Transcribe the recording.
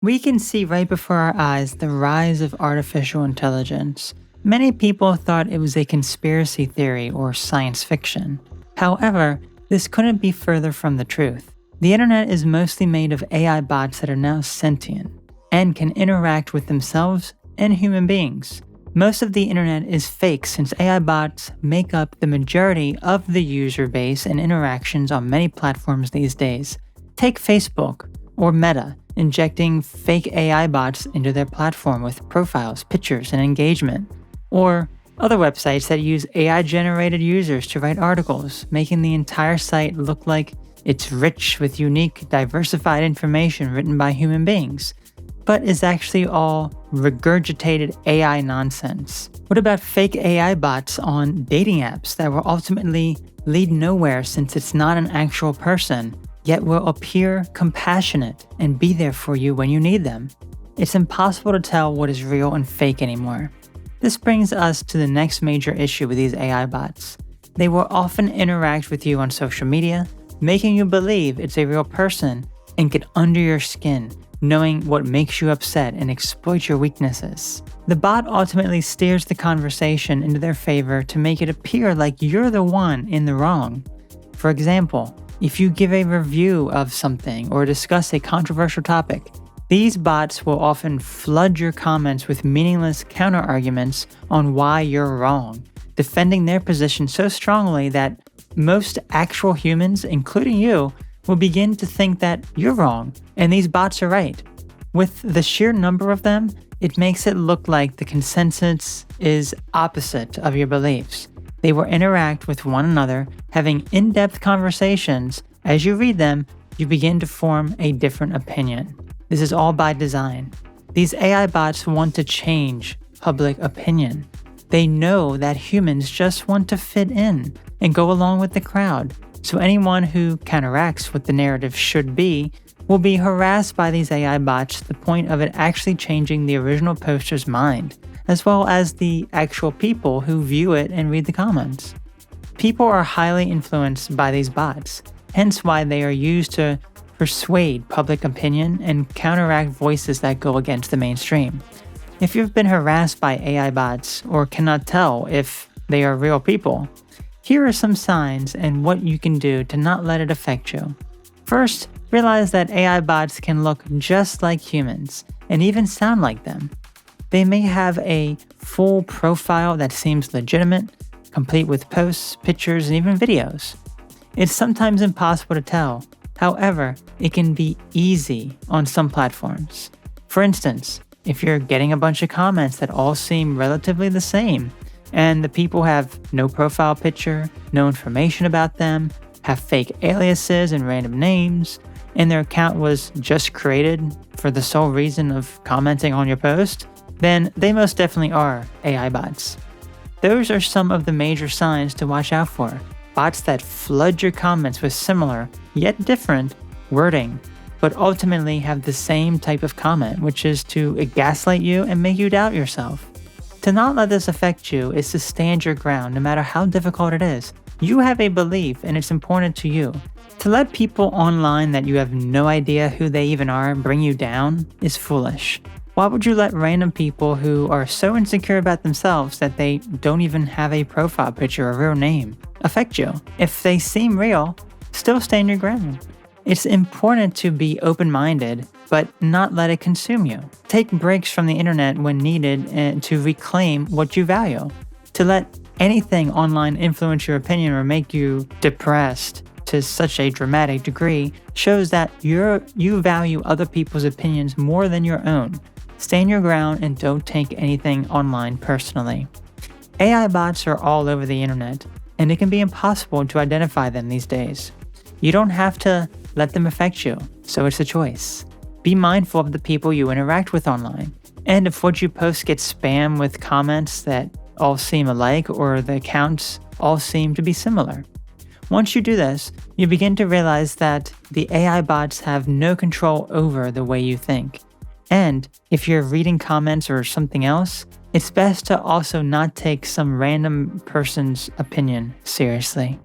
We can see right before our eyes the rise of artificial intelligence. Many people thought it was a conspiracy theory or science fiction. However, this couldn't be further from the truth. The internet is mostly made of AI bots that are now sentient and can interact with themselves and human beings. Most of the internet is fake since AI bots make up the majority of the user base and interactions on many platforms these days. Take Facebook or Meta, injecting fake AI bots into their platform with profiles, pictures, and engagement. Or other websites that use AI-generated users to write articles, making the entire site look like it's rich with unique, diversified information written by human beings, but is actually all regurgitated AI nonsense. What about fake AI bots on dating apps that will ultimately lead nowhere since it's not an actual person, yet will appear compassionate and be there for you when you need them? It's impossible to tell what is real and fake anymore. This brings us to the next major issue with these AI bots. They will often interact with you on social media, making you believe it's a real person and get under your skin, knowing what makes you upset and exploit your weaknesses. The bot ultimately steers the conversation into their favor to make it appear like you're the one in the wrong. For example, if you give a review of something or discuss a controversial topic, these bots will often flood your comments with meaningless counter-arguments on why you're wrong, defending their position so strongly that most actual humans, including you, will begin to think that you're wrong and these bots are right. With the sheer number of them, it makes it look like the consensus is opposite of your beliefs. They will interact with one another, having in-depth conversations. As you read them, you begin to form a different opinion. This is all by design. These AI bots want to change public opinion. They know that humans just want to fit in and go along with the crowd. So anyone who counteracts what the narrative should be will be harassed by these AI bots to the point of it actually changing the original poster's mind, as well as the actual people who view it and read the comments. People are highly influenced by these bots, hence why they are used to persuade public opinion and counteract voices that go against the mainstream. If you've been harassed by AI bots or cannot tell if they are real people, here are some signs and what you can do to not let it affect you. First, realize that AI bots can look just like humans and even sound like them. They may have a full profile that seems legitimate, complete with posts, pictures, and even videos. It's sometimes impossible to tell. However, it can be easy on some platforms. For instance, if you're getting a bunch of comments that all seem relatively the same, and the people have no profile picture, no information about them, have fake aliases and random names, and their account was just created for the sole reason of commenting on your post, then they most definitely are AI bots. Those are some of the major signs to watch out for. Bots that flood your comments with similar, yet different, wording, but ultimately have the same type of comment, which is to gaslight you and make you doubt yourself. To not let this affect you is to stand your ground no matter how difficult it is. You have a belief and it's important to you. To let people online that you have no idea who they even are bring you down is foolish. Why would you let random people who are so insecure about themselves that they don't even have a profile picture or real name affect you? If they seem real, still stand your ground. It's important to be open-minded, but not let it consume you. Take breaks from the internet when needed and to reclaim what you value. To let anything online influence your opinion or make you depressed to such a dramatic degree shows that you value other people's opinions more than your own. Stand your ground and don't take anything online personally. AI bots are all over the internet, and it can be impossible to identify them these days. You don't have to let them affect you, so it's a choice. Be mindful of the people you interact with online, and if what you post gets spam with comments that all seem alike or the accounts all seem to be similar. Once you do this, you begin to realize that the AI bots have no control over the way you think. And if you're reading comments or something else, it's best to also not take some random person's opinion seriously.